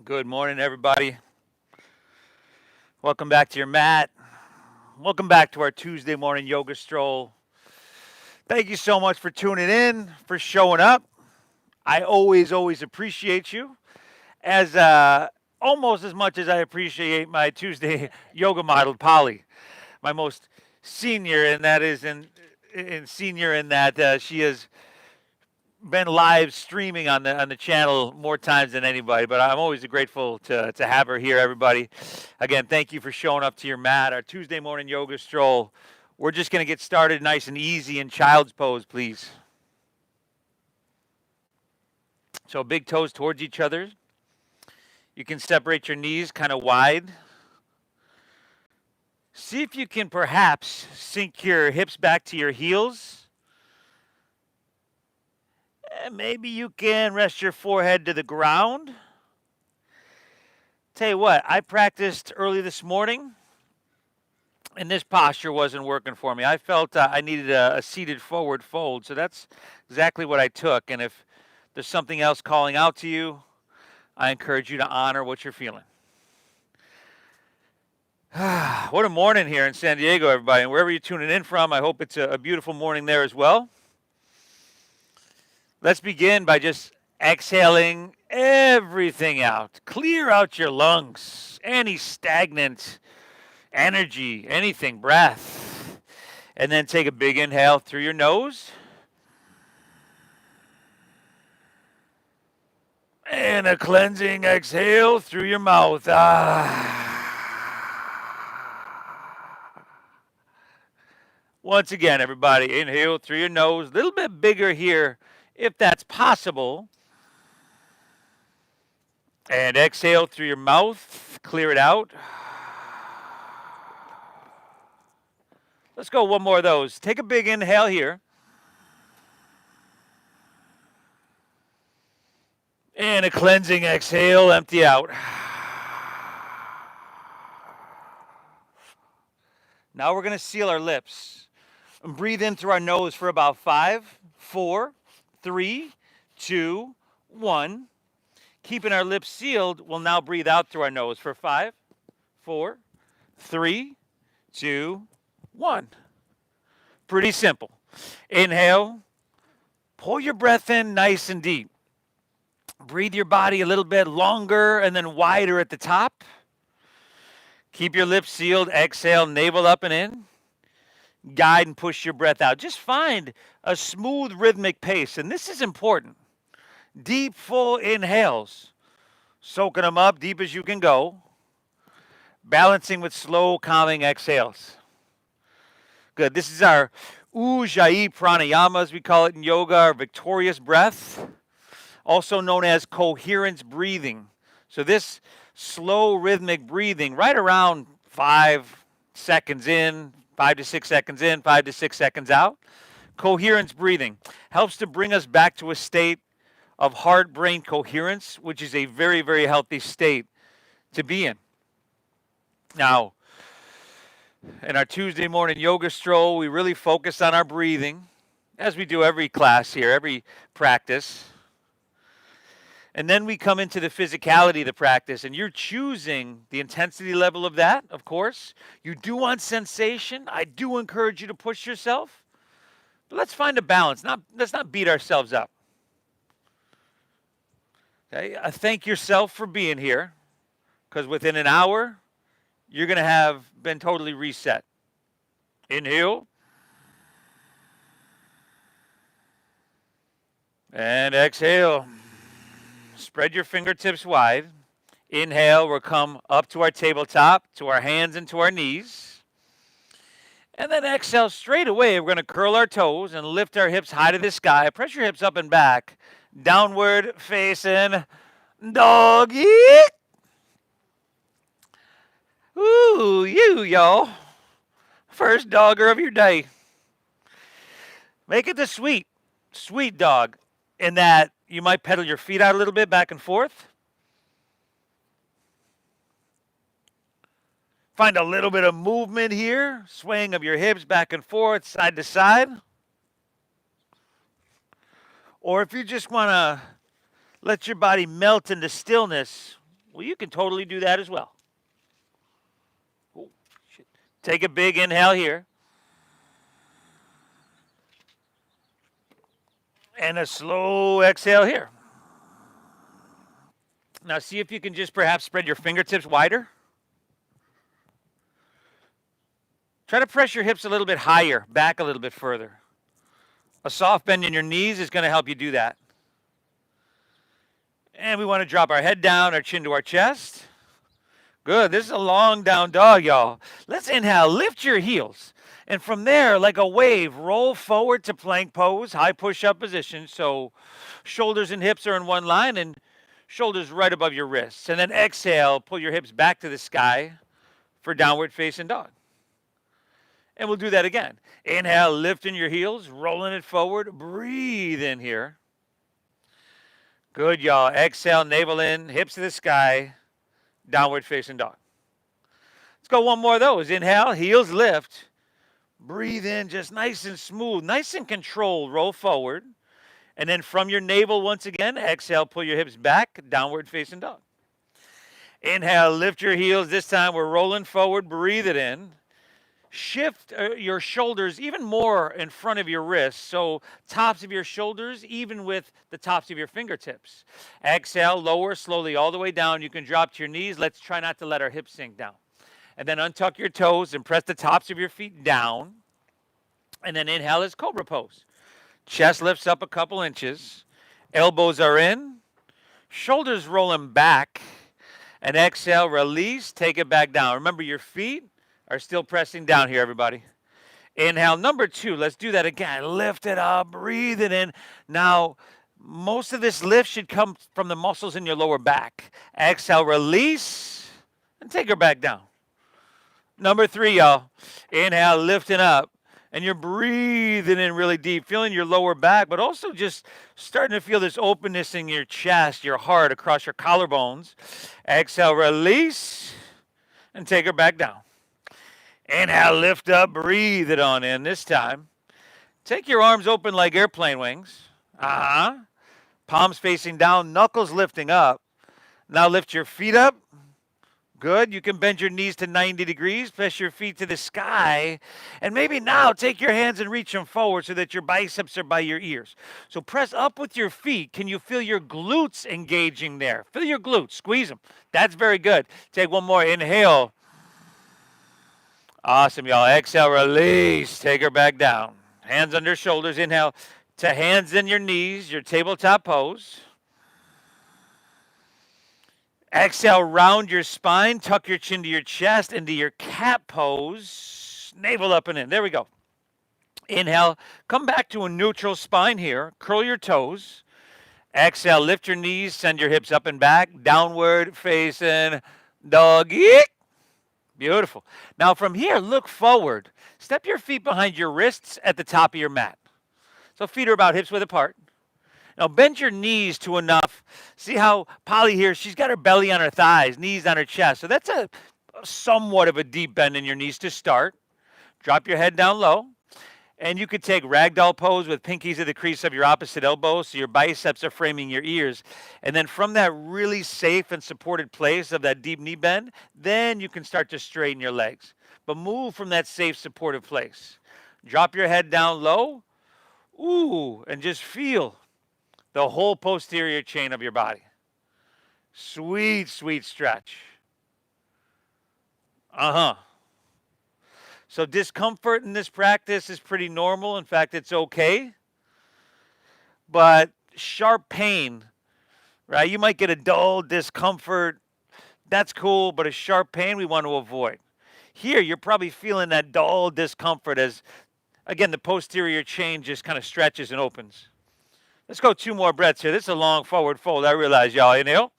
Good morning, everybody. Welcome back to your mat. Welcome back to our Tuesday morning yoga stroll. Thank you so much for tuning in, for showing up. I always appreciate you, as almost as much as I appreciate my Tuesday yoga model, Polly, my most senior, and that is in senior in that she is been live streaming on the channel more times than anybody, but I'm always grateful to have her here, everybody. Again, thank you for showing up to your mat. Our Tuesday morning yoga stroll. We're just going to get started nice and easy in child's pose, please. So big toes towards each other. You can separate your knees kind of wide. See if you can perhaps sink your hips back to your heels. And maybe you can rest your forehead to the ground. Tell you what, I practiced early this morning, and this posture wasn't working for me. I felt I needed a seated forward fold, so that's exactly what I took. And if there's something else calling out to you, I encourage you to honor what you're feeling. What a morning here in San Diego, everybody. And wherever you're tuning in from, I hope it's a beautiful morning there as well. Let's begin by just exhaling everything out. Clear out your lungs, any stagnant energy, anything, breath. And then take a big inhale through your nose. And a cleansing exhale through your mouth. Once again, everybody, inhale through your nose. A little bit bigger here, if that's possible. And exhale through your mouth. Clear it out. Let's go one more of those. Take a big inhale here. And a cleansing exhale, empty out. Now we're going to seal our lips. And breathe in through our nose for about 5, 4, 3, 2, 1. Keeping our lips sealed, we'll now breathe out through our nose for 5, 4, 3, 2, 1. Pretty simple. Inhale. Pull your breath in nice and deep. Breathe your body a little bit longer and then wider at the top. Keep your lips sealed. Exhale, navel up and in. Guide and push your breath out. Just find a smooth rhythmic pace, and this is important. Deep, full inhales. Soaking them up deep as you can go. Balancing with slow, calming exhales. Good. This is our Ujjayi pranayama, as we call it in yoga, our victorious breath, also known as coherence breathing. So this slow rhythmic breathing, right around 5 seconds in, 5 to 6 seconds in, 5 to 6 seconds out. Coherence breathing helps to bring us back to a state of heart-brain coherence, which is a very, very healthy state to be in. Now, in our Tuesday morning yoga stroll, we really focus on our breathing, as we do every class here, every practice. And then we come into the physicality of the practice, and you're choosing the intensity level of that, of course. You do want sensation. I do encourage you to push yourself. But let's find a balance. Let's not beat ourselves up. Okay? Thank yourself for being here, because within an hour, you're going to have been totally reset. Inhale. And exhale. Spread your fingertips wide. Inhale, we'll come up to our tabletop, to our hands and to our knees. And then exhale straight away. We're going to curl our toes and lift our hips high to the sky. Press your hips up and back. Downward facing doggy. Ooh, y'all. First dogger of your day. Make it the sweet dog, in that you might pedal your feet out a little bit back and forth. Find a little bit of movement here, swaying of your hips back and forth, side to side. Or if you just want to let your body melt into stillness, Well, you can totally do that as well. Oh, shit. Take a big inhale here. And a slow exhale here. Now see if you can just perhaps spread your fingertips wider. Try to press your hips a little bit higher, back a little bit further. A soft bend in your knees is going to help you do that. And we want to drop our head down, our chin to our chest. Good. This is a long down dog, y'all. Let's inhale. Lift your heels. And from there, like a wave, roll forward to plank pose, high push-up position. So shoulders and hips are in one line and shoulders right above your wrists. And then exhale, pull your hips back to the sky for downward facing dog. And we'll do that again. Inhale, lifting your heels, rolling it forward. Breathe in here. Good, y'all. Exhale, navel in, hips to the sky, downward facing dog. Let's go one more of those. Inhale, heels lift. Breathe in, just nice and smooth, nice and controlled. Roll forward. And then from your navel, once again, exhale, pull your hips back, downward facing dog. Inhale, lift your heels. This time we're rolling forward. Breathe it in. Shift your shoulders even more in front of your wrists, so tops of your shoulders even with the tops of your fingertips. Exhale, lower slowly all the way down. You can drop to your knees. Let's try not to let our hips sink down. And then untuck your toes and press the tops of your feet down. And then inhale as cobra pose. Chest lifts up a couple inches. Elbows are in. Shoulders rolling back. And exhale, release, take it back down. Remember, your feet are still pressing down here, everybody. Inhale, number 2. Let's do that again. Lift it up, breathe it in. Now, most of this lift should come from the muscles in your lower back. Exhale, release, and take her back down. Number 3, y'all. Inhale, lifting up. And you're breathing in really deep, feeling your lower back, but also just starting to feel this openness in your chest, your heart, across your collarbones. Exhale, release, and take her back down. Inhale, lift up, breathe it on in this time. Take your arms open like airplane wings. Palms facing down, knuckles lifting up. Now lift your feet up. Good. You can bend your knees to 90 degrees, press your feet to the sky, and maybe now take your hands and reach them forward so that your biceps are by your ears. So press up with your feet. Can you feel your glutes engaging there? Feel your glutes. Squeeze them. That's very good. Take one more. Inhale. Awesome, y'all. Exhale, release. Take her back down. Hands under shoulders. Inhale to hands in your knees, your tabletop pose. Exhale, round your spine. Tuck your chin to your chest into your cat pose. Navel up and in. There we go. Inhale. Come back to a neutral spine here. Curl your toes. Exhale, lift your knees. Send your hips up and back. Downward facing doggy. Beautiful. Now from here, look forward. Step your feet behind your wrists at the top of your mat. So feet are about hips width apart. Now bend your knees to enough. See how Polly here, she's got her belly on her thighs, knees on her chest. So that's a somewhat of a deep bend in your knees to start. Drop your head down low. And you could take ragdoll pose with pinkies at the crease of your opposite elbow so your biceps are framing your ears. And then from that really safe and supported place of that deep knee bend, then you can start to straighten your legs. But move from that safe, supportive place. Drop your head down low. Ooh, and just feel the whole posterior chain of your body. Sweet, sweet stretch. So discomfort in this practice is pretty normal. In fact, it's okay. But sharp pain, right? You might get a dull discomfort. That's cool, but a sharp pain we want to avoid. Here, you're probably feeling that dull discomfort as, again, the posterior chain just kind of stretches and opens. Let's go 2 more breaths here. This is a long forward fold. I realize, y'all. Inhale.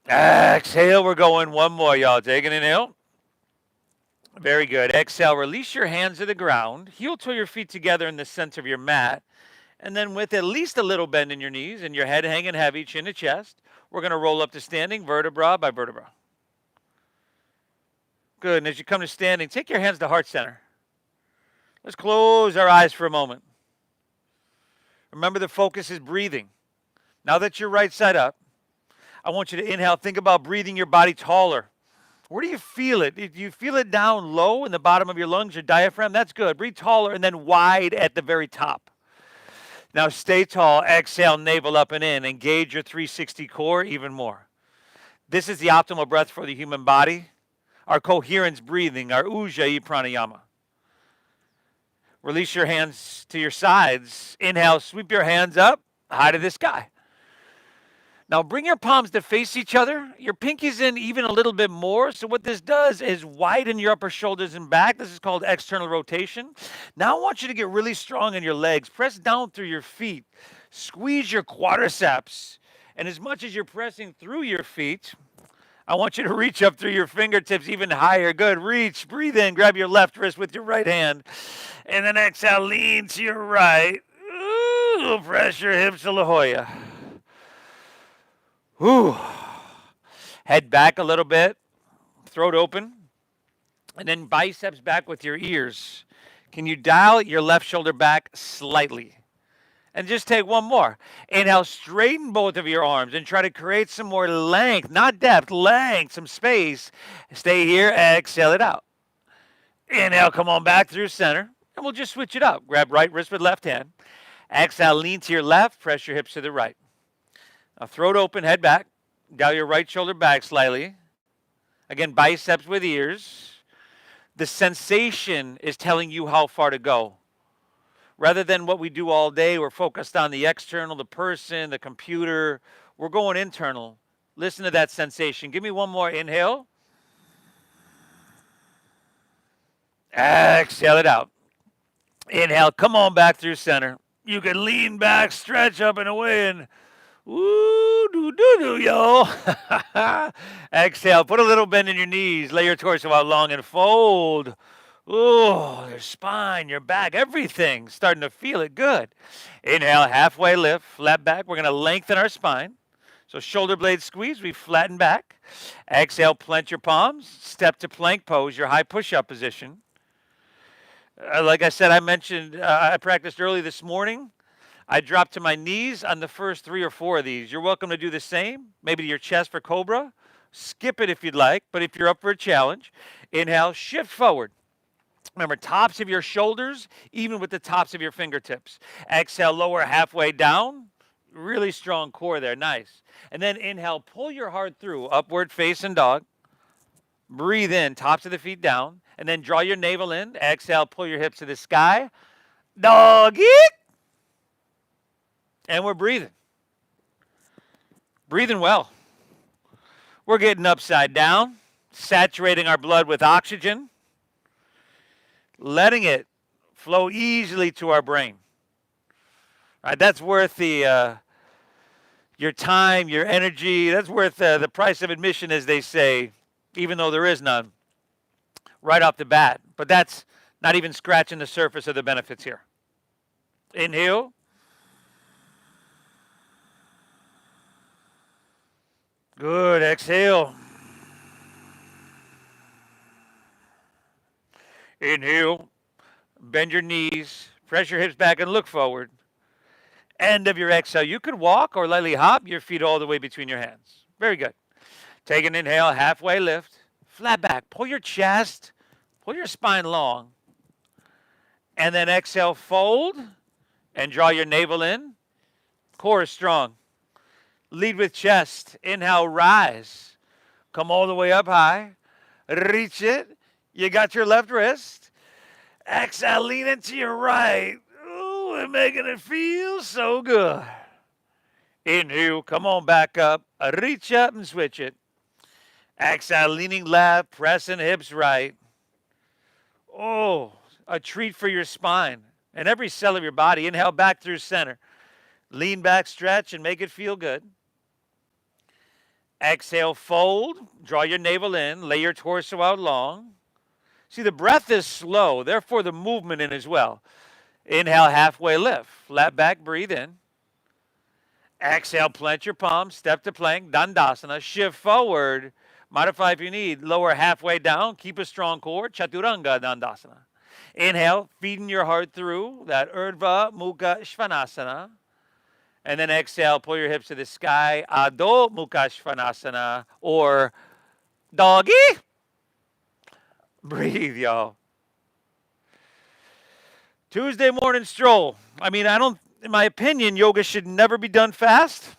Exhale. We're going 1 more, y'all. Take an inhale. Very good. Exhale. Release your hands to the ground. Heel toe your feet together in the center of your mat. And then with at least a little bend in your knees and your head hanging heavy, chin to chest, we're going to roll up to standing vertebra by vertebra. Good. And as you come to standing, take your hands to heart center. Let's close our eyes for a moment. Remember, the focus is breathing, Now that you're right side up, I want you to inhale. Think about breathing your body taller. Where do you feel it? Do you feel it down low in the bottom of your lungs, your diaphragm? That's good. Breathe taller and then wide at the very top. Now stay tall. Exhale, navel up and in. Engage your 360 core even more. This is the optimal breath for the human body. Our coherence breathing, our Ujjayi pranayama. Release your hands to your sides. Inhale, sweep your hands up, high to the sky. Now bring your palms to face each other. Your pinkies in even a little bit more. So what this does is widen your upper shoulders and back. This is called external rotation. Now I want you to get really strong in your legs. Press down through your feet. Squeeze your quadriceps. And as much as you're pressing through your feet, I want you to reach up through your fingertips even higher. Good. Reach. Breathe in. Grab your left wrist with your right hand. And then exhale. Lean to your right. Ooh, press your hips to La Jolla. Ooh. Head back a little bit. Throat open. And then biceps back with your ears. Can you dial your left shoulder back slightly? And just take one more. Inhale, straighten both of your arms and try to create some more length, not depth, length, some space. Stay here, exhale it out. Inhale, come on back through center, and we'll just switch it up. Grab right wrist with left hand. Exhale, lean to your left, press your hips to the right. Now throat open, head back. Dial your right shoulder back slightly. Again, biceps with ears. The sensation is telling you how far to go. Rather than what we do all day, we're focused on the external, the person, the computer. We're going internal. Listen to that sensation. Give me one more inhale. Exhale it out. Inhale, come on back through center. You can lean back, stretch up and away, and woo, do, yo. Exhale, put a little bend in your knees. Lay your torso out long and fold. Oh, your spine, your back, everything starting to feel it good. Inhale, halfway lift, flat back. We're going to lengthen our spine. So shoulder blades squeeze, we flatten back. Exhale, plant your palms. Step to plank pose, your high push-up position. Like I said, I practiced early this morning. I dropped to my knees on the first 3 or 4 of these. You're welcome to do the same, maybe to your chest for cobra. Skip it if you'd like, but if you're up for a challenge, inhale, shift forward. Remember, tops of your shoulders, even with the tops of your fingertips. Exhale, lower halfway down. Really strong core there, nice. And then inhale, pull your heart through, upward facing dog. Breathe in, tops of the feet down. And then draw your navel in. Exhale, pull your hips to the sky. Doggy. And we're breathing. Breathing well. We're getting upside down, saturating our blood with oxygen. Letting it flow easily to our brain. All right, that's worth your time, your energy. That's worth the price of admission, as they say, even though there is none, right off the bat. But that's not even scratching the surface of the benefits here. Inhale. Good. Exhale. Inhale, bend your knees, press your hips back and look forward. End of your exhale. You could walk or lightly hop your feet all the way between your hands. Very good. Take an inhale, halfway lift, flat back. Pull your chest, pull your spine long. And then exhale, fold and draw your navel in. Core is strong. Lead with chest. Inhale, rise. Come all the way up high. Reach it. You got your left wrist. Exhale, lean into your right. Ooh, and making it feel so good. Inhale, come on back up. Reach up and switch it. Exhale, leaning left, pressing hips right. Oh, a treat for your spine and every cell of your body. Inhale back through center. Lean back, stretch, and make it feel good. Exhale, fold. Draw your navel in. Lay your torso out long. See, the breath is slow, therefore the movement in as well. Inhale, halfway lift. Flat back, breathe in. Exhale, plant your palms, step to plank, Dandasana. Shift forward. Modify if you need. Lower halfway down. Keep a strong core. Chaturanga Dandasana. Inhale, feeding your heart through that Urdhva Mukha Svanasana. And then exhale, pull your hips to the sky. Adho Mukha Svanasana, or doggy. Breathe, y'all. Tuesday morning stroll. I mean, in my opinion, yoga should never be done fast.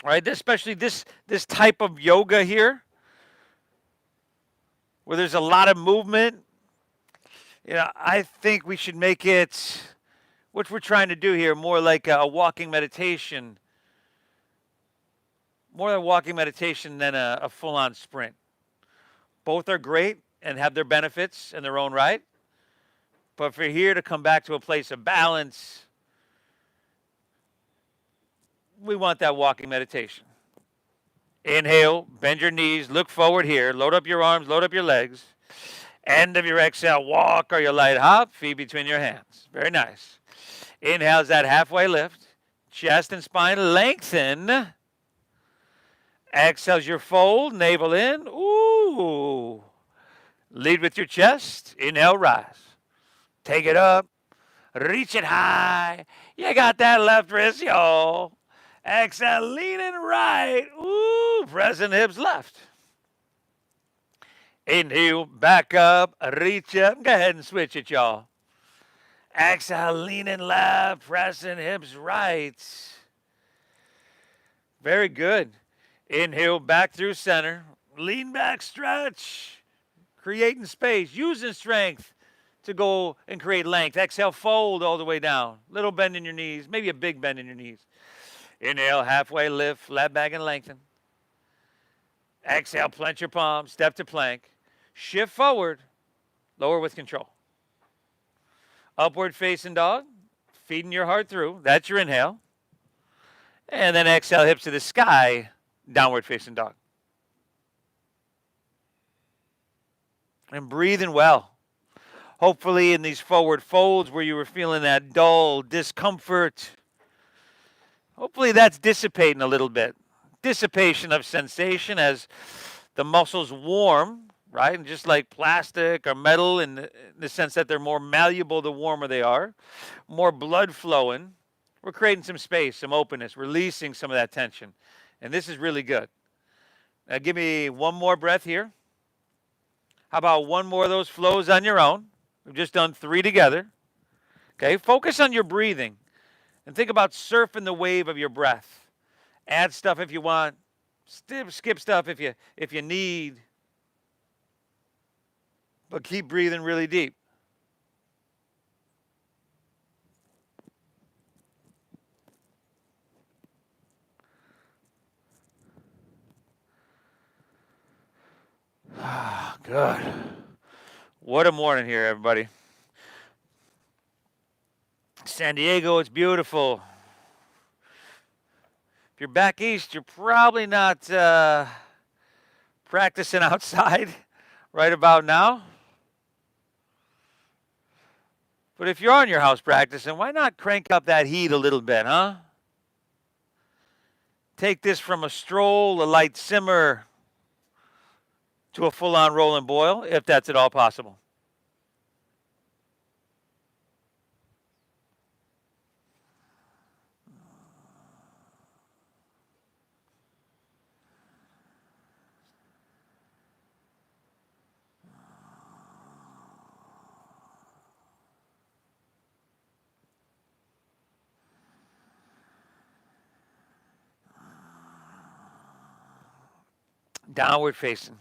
Right? Especially this type of yoga here, where there's a lot of movement. I think we should make it, what we're trying to do here, more like a walking meditation. More like a walking meditation than a full-on sprint. Both are great and have their benefits in their own right. But if we're here to come back to a place of balance, we want that walking meditation. Inhale, bend your knees, look forward here, load up your arms, load up your legs. End of your exhale, walk or your light hop, feet between your hands. Very nice. Inhale is that halfway lift. Chest and spine lengthen. Exhale your fold, navel in. Ooh. Lead with your chest. Inhale, rise. Take it up. Reach it high. You got that left wrist, y'all. Exhale, leaning right. Ooh, pressing hips left. Inhale, back up, reach up. Go ahead and switch it, y'all. Exhale, leaning left, pressing hips right. Very good. Inhale, back through center. Lean back, stretch. Creating space, using strength to go and create length. Exhale, fold all the way down. Little bend in your knees, maybe a big bend in your knees. Inhale, halfway lift, flat back and lengthen. Exhale, plant your palms, step to plank. Shift forward, lower with control. Upward facing dog, feeding your heart through. That's your inhale. And then exhale, hips to the sky, downward facing dog. And breathing well. Hopefully in these forward folds where you were feeling that dull discomfort, hopefully that's dissipating a little bit. Dissipation of sensation as the muscles warm, right? And just like plastic or metal in the sense that they're more malleable the warmer they are, more blood flowing. We're creating some space, some openness, releasing some of that tension. And this is really good. Now give me one more breath here. How about one more of those flows on your own? We've just done 3 together. Okay, focus on your breathing and think about surfing the wave of your breath. Add stuff if you want. Skip stuff if you need. But keep breathing really deep. Ah, good. What a morning here, everybody. San Diego, it's beautiful. If you're back east, you're probably not practicing outside right about now. But if you're on your house practicing, why not crank up that heat a little bit, huh? Take this from a stroll, a light simmer, to a full-on roll and boil, if that's at all possible. Downward facing.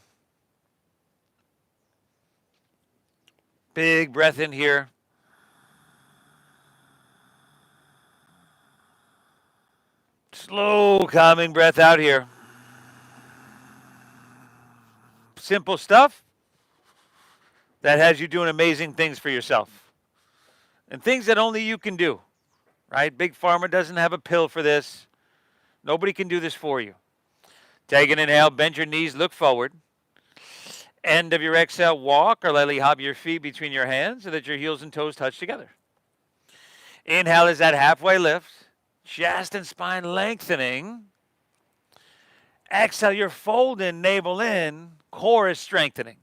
Big breath in here. Slow, calming breath out here. Simple stuff that has you doing amazing things for yourself. And things that only you can do, right? Big Pharma doesn't have a pill for this. Nobody can do this for you. Take an inhale, bend your knees, look forward. End of your exhale, walk or lightly hop your feet between your hands so that your heels and toes touch together. Inhale is that halfway lift. Chest and spine lengthening. Exhale, you're folding, navel in, core is strengthening.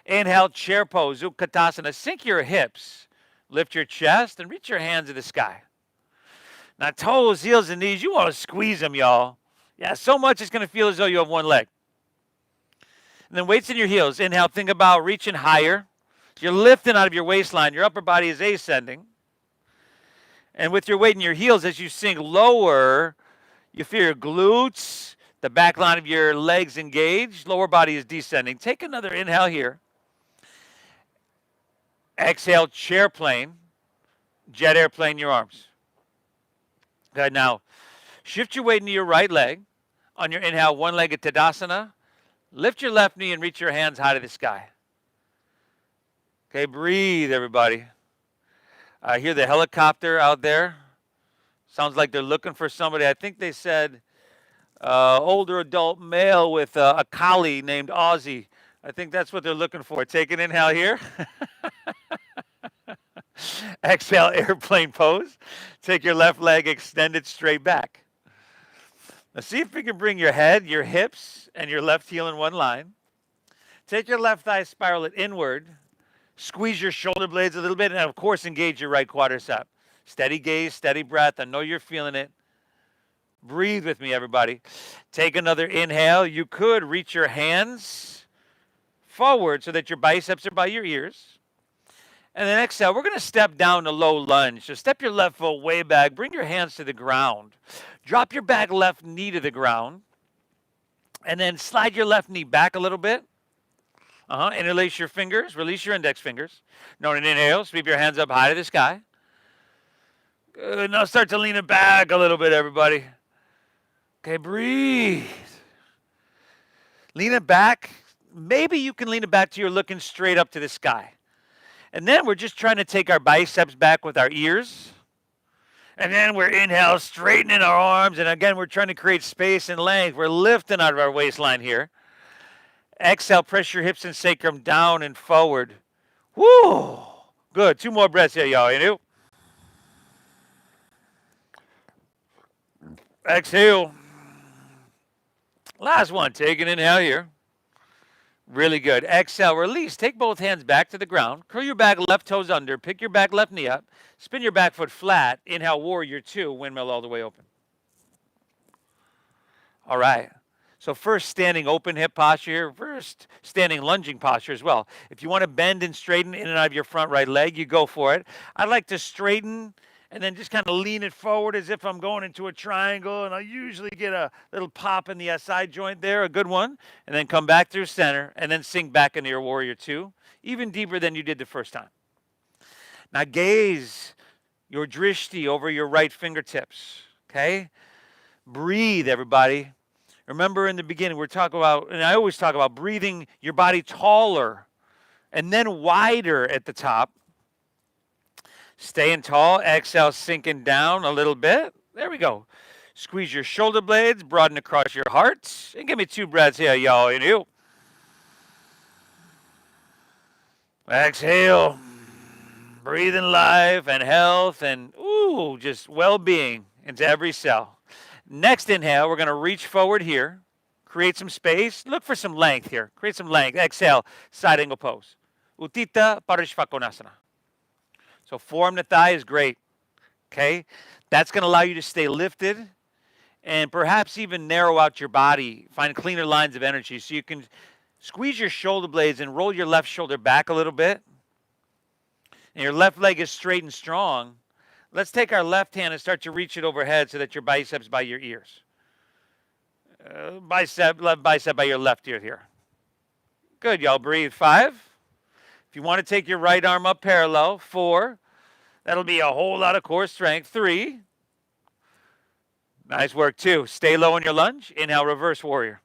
Inhale, chair pose, Utkatasana. Sink your hips, lift your chest, and reach your hands to the sky. Now, toes, heels, and knees, you want to squeeze them, y'all. Yeah, so much it's going to feel as though you have one leg. And then weights in your heels. Inhale, think about reaching higher. You're lifting out of your waistline. Your upper body is ascending. And with your weight in your heels, as you sink lower, you feel your glutes, the back line of your legs engaged. Lower body is descending. Take another inhale here. Exhale, chair plane. Jet airplane your arms. Okay, now shift your weight into your right leg. On your inhale, one-legged Tadasana. Lift your left knee and reach your hands high to the sky. Okay, breathe, everybody. I hear the helicopter out there. Sounds like they're looking for somebody. I think they said older adult male with a collie named Ozzy. I think that's what they're looking for. Take an inhale here. Exhale, airplane pose. Take your left leg extended straight back. Now see if you can bring your head, your hips, and your left heel in one line. Take your left thigh, spiral it inward. Squeeze your shoulder blades a little bit, and of course, engage your right quadricep. Steady gaze, steady breath. I know you're feeling it. Breathe with me, everybody. Take another inhale. You could reach your hands forward so that your biceps are by your ears. And then exhale, we're going to step down to low lunge. So step your left foot way back. Bring your hands to the ground. Drop your back left knee to the ground. And then slide your left knee back a little bit. Interlace your fingers. Release your index fingers. Now on an inhale, sweep your hands up high to the sky. Good. Now start to lean it back a little bit, everybody. Okay, breathe. Lean it back. Maybe you can lean it back to you're looking straight up to the sky. And then we're just trying to take our biceps back with our ears. And then we're inhale, straightening our arms. And again, we're trying to create space and length. We're lifting out of our waistline here. Exhale, press your hips and sacrum down and forward. Woo! Good. 2 more breaths here, y'all. You know? Exhale. Last one. Take an inhale here. Really good. Exhale, release. Take both hands back to the ground. Curl your back left toes under. Pick your back left knee up. Spin your back foot flat. Inhale, warrior 2. Windmill all the way open. All right. So first, standing open hip posture here. First, standing lunging posture as well. If you want to bend and straighten in and out of your front right leg, you go for it. I like to straighten and then just kind of lean it forward as if I'm going into a triangle, and I'll usually get a little pop in the SI joint there, a good one, and then come back through center, and then sink back into your warrior 2, even deeper than you did the first time. Now gaze your drishti over your right fingertips, okay? Breathe, everybody. Remember in the beginning, we're talking about, and I always talk about breathing your body taller and then wider at the top. Staying tall. Exhale, sinking down a little bit. There we go. Squeeze your shoulder blades, broaden across your heart. And give me 2 breaths here, y'all. You know. Exhale. Breathe in life and health and, just well-being into every cell. Next inhale, we're going to reach forward here. Create some space. Look for some length here. Create some length. Exhale, side angle pose. Utthita Parishvakonasana. So forearm to thigh is great, okay? That's going to allow you to stay lifted and perhaps even narrow out your body, find cleaner lines of energy. So you can squeeze your shoulder blades and roll your left shoulder back a little bit. And your left leg is straight and strong. Let's take our left hand and start to reach it overhead so that your biceps by your ears. Left bicep by your left ear here. Good, y'all. Breathe. 5. If you want to take your right arm up parallel, 4. That'll be a whole lot of core strength. 3. Nice work. 2. Stay low in your lunge. Inhale, reverse warrior.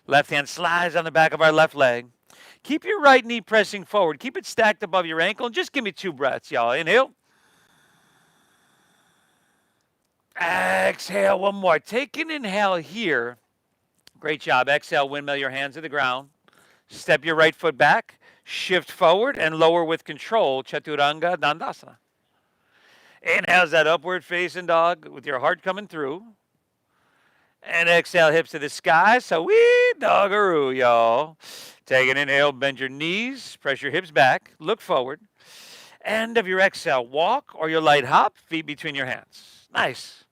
Left hand slides on the back of our left leg. Keep your right knee pressing forward. Keep it stacked above your ankle. And just give me 2 breaths, y'all. Inhale. Exhale. 1 more. Take an inhale here. Great job. Exhale. Windmill your hands to the ground. Step your right foot back. Shift forward and lower with control, Chaturanga Dandasana. Inhale that upward facing dog with your heart coming through. And exhale, hips to the sky. So wee doggaroo, y'all. Take an inhale, bend your knees, press your hips back, look forward. End of your exhale, walk or your light hop, feet between your hands. Nice.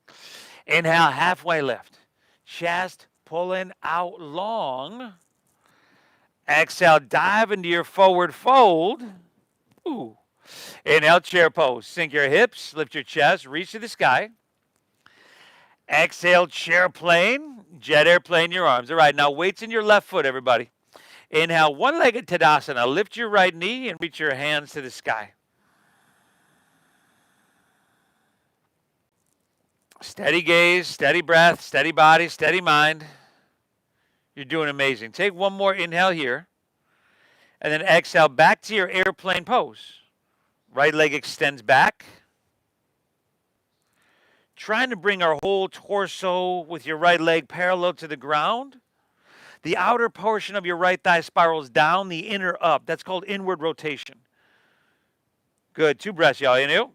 Inhale, halfway lift. Chest pulling out long. Exhale, dive into your forward fold. Ooh. Inhale, chair pose. Sink your hips, lift your chest, reach to the sky. Exhale, chair plane, jet airplane your arms. All right, now weights in your left foot, everybody. Inhale, one-legged Tadasana. Lift your right knee and reach your hands to the sky. Steady gaze, steady breath, steady body, steady mind. You're doing amazing. Take one more inhale here. And then exhale back to your airplane pose. Right leg extends back. Trying to bring our whole torso with your right leg parallel to the ground. The outer portion of your right thigh spirals down, the inner up. That's called inward rotation. Good. 2 breaths, y'all. Inhale.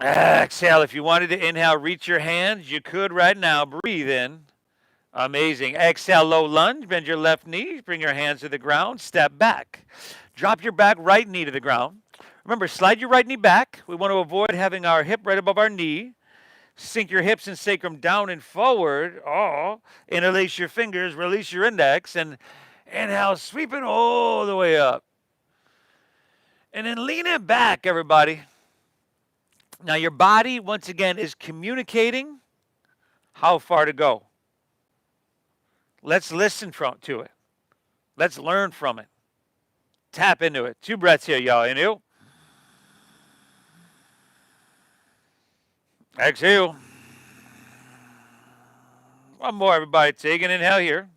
Exhale. If you wanted to inhale, reach your hands. You could right now. Breathe in. Amazing. Exhale, low lunge. Bend your left knee. Bring your hands to the ground. Step back. Drop your back right knee to the ground. Remember, slide your right knee back. We want to avoid having our hip right above our knee. Sink your hips and sacrum down and forward. Oh, interlace your fingers, release your index, and inhale, sweep it all the way up. And then lean it back, everybody. Now your body, once again, is communicating how far to go. Let's listen to it. Let's learn from it. Tap into it. 2 breaths here, y'all. Inhale. Exhale. One more, everybody. Take an inhale here.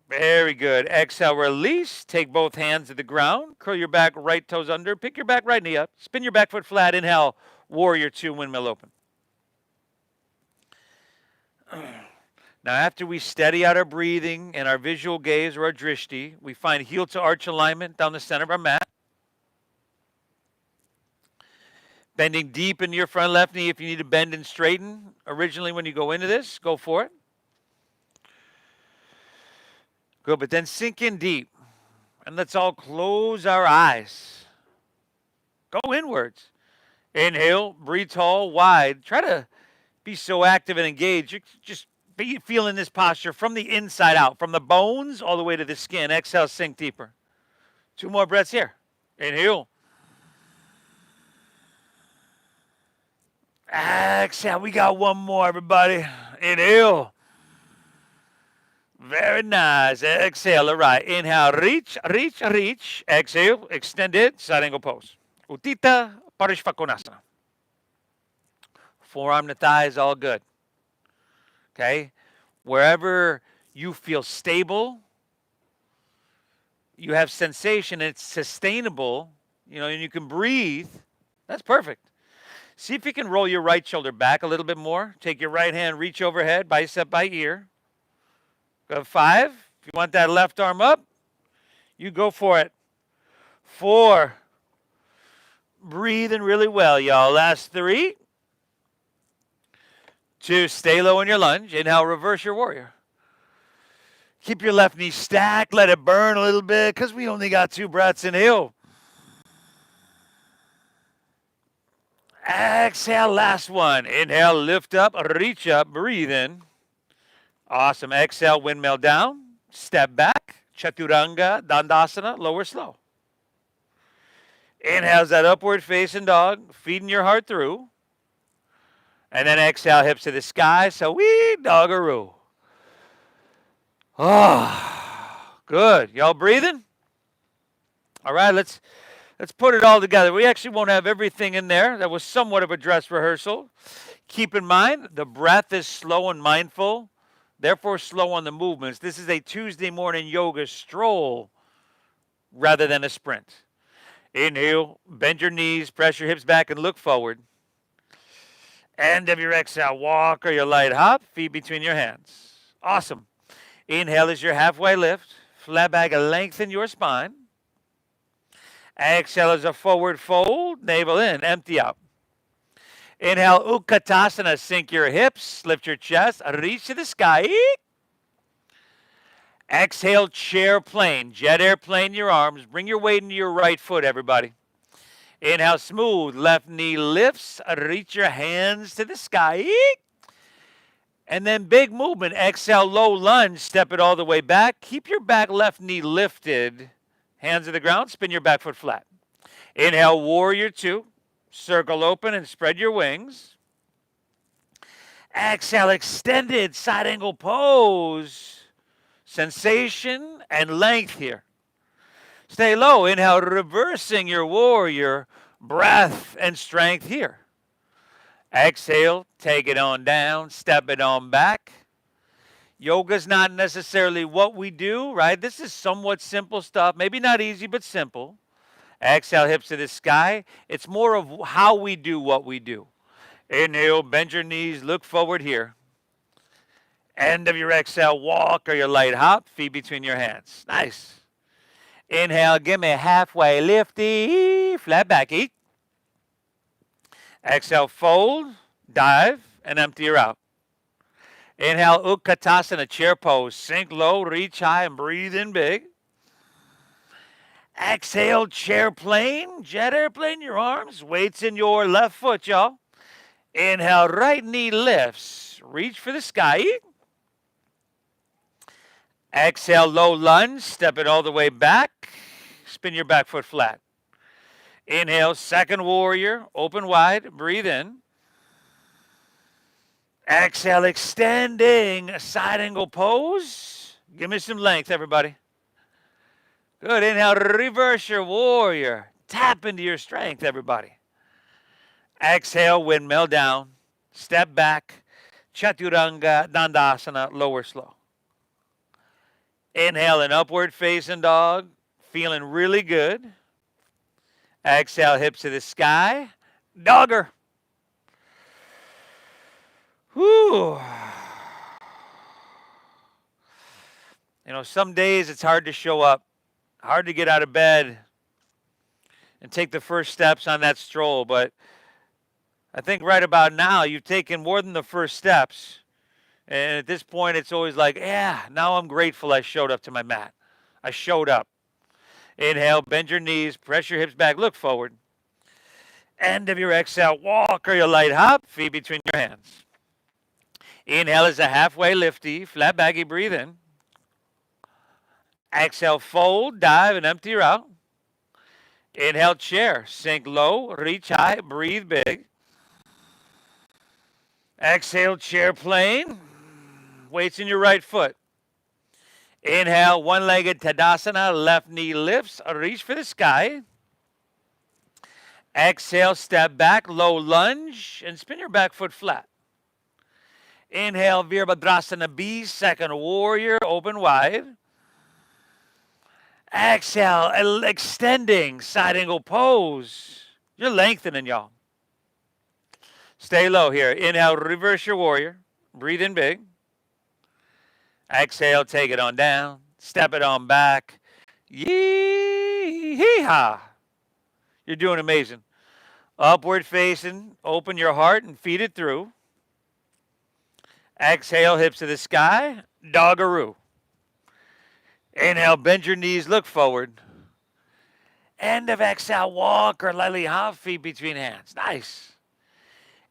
Very good. Exhale, release. Take both hands to the ground. Curl your back right toes under. Pick your back right knee up. Spin your back foot flat. Inhale, warrior 2, windmill open. Now, after we steady out our breathing and our visual gaze or our drishti, we find heel to arch alignment down the center of our mat. Bending deep into your front left knee. If you need to bend and straighten originally when you go into this, go for it. Good, but then sink in deep. And let's all close our eyes. Go inwards. Inhale, breathe tall, wide. Try to be so active and engaged. You're just feeling this posture from the inside out, from the bones all the way to the skin. Exhale, sink deeper. 2 more breaths here. Inhale. Exhale. We got one more, everybody. Inhale. Very nice. Exhale. All right. Inhale. Reach, reach, reach. Exhale. Extended. Side angle pose. Uttita Parishvakonasana. Forearm to thigh is all good. Okay? Wherever you feel stable, you have sensation, it's sustainable, and you can breathe, that's perfect. See if you can roll your right shoulder back a little bit more. Take your right hand, reach overhead, bicep by ear. Go 5. If you want that left arm up, you go for it. 4. Breathing really well, y'all. Last 3. 2, stay low in your lunge. Inhale, reverse your warrior. Keep your left knee stacked. Let it burn a little bit because we only got 2 breaths. Inhale. Exhale, last one. Inhale, lift up, reach up, breathe in. Awesome. Exhale, windmill down. Step back. Chaturanga, Dandasana, lower slow. Inhale's that upward facing dog, feeding your heart through. And then exhale, hips to the sky. So wee, doggaroo. Oh, good. Y'all breathing? All right, let's put it all together. We actually won't have everything in there. That was somewhat of a dress rehearsal. Keep in mind, the breath is slow and mindful, therefore slow on the movements. This is a Tuesday morning yoga stroll rather than a sprint. Inhale, bend your knees, press your hips back, and look forward. End of your exhale, walk or your light hop, feet between your hands. Awesome. Inhale is your halfway lift. Flat back, lengthen your spine. Exhale is a forward fold, navel in, empty out. Inhale, Utkatasana, sink your hips, lift your chest, reach to the sky. Exhale, chair plane, jet airplane your arms. Bring your weight into your right foot, everybody. Inhale, smooth. Left knee lifts. Reach your hands to the sky. And then big movement. Exhale, low lunge. Step it all the way back. Keep your back left knee lifted. Hands to the ground. Spin your back foot flat. Inhale, warrior two. Circle open and spread your wings. Exhale, extended side angle pose. Sensation and length here. Stay low. Inhale, reversing your warrior. Breath and strength here. Exhale, take it on down, step it on back. Yoga's not necessarily what we do, right? This is somewhat simple stuff. Maybe not easy, but simple. Exhale, hips to the sky. It's more of how we do what we do. Inhale, bend your knees, look forward here. End of your exhale, walk or your light hop, feet between your hands. Nice. Inhale, give me a halfway lifty, flat back, eat. Exhale, fold, dive, and empty her out. Inhale, Utkatasana, chair pose. Sink low, reach high, and breathe in big. Exhale, chair plane, jet airplane, your arms. Weights in your left foot, y'all. Inhale, right knee lifts. Reach for the sky. Exhale, low lunge. Step it all the way back. Spin your back foot flat. Inhale, second warrior. Open wide. Breathe in. Exhale, extending a side angle pose. Give me some length, everybody. Good. Inhale, reverse your warrior. Tap into your strength, everybody. Exhale, windmill down. Step back. Chaturanga Dandasana, lower slow. Inhale, an upward facing dog. Feeling really good. Exhale, hips to the sky. Dogger. Whew. You know, some days it's hard to show up, hard to get out of bed and take the first steps on that stroll. But I think right about now, you've taken more than the first steps. And at this point, it's always like, yeah, now I'm grateful I showed up to my mat. I showed up. Inhale, bend your knees, press your hips back, look forward. End of your exhale, walk or your light hop, feet between your hands. Inhale is a halfway lifty, flat baggy, breathe in. Exhale, fold, dive, and empty her out. Inhale, chair, sink low, reach high, breathe big. Exhale, chair plane, weights in your right foot. Inhale, one-legged Tadasana, left knee lifts, reach for the sky. Exhale, step back, low lunge, and spin your back foot flat. Inhale, Virabhadrasana B, second warrior, open wide. Exhale, extending, side angle pose. You're lengthening, y'all. Stay low here. Inhale, reverse your warrior. Breathe in big. Exhale, take it on down. Step it on back. Yee-hee-ha. You're doing amazing. Upward facing. Open your heart and feed it through. Exhale, hips to the sky. Doggaroo. Inhale, bend your knees, look forward. End of exhale, walk or lightly hop, feet between hands. Nice.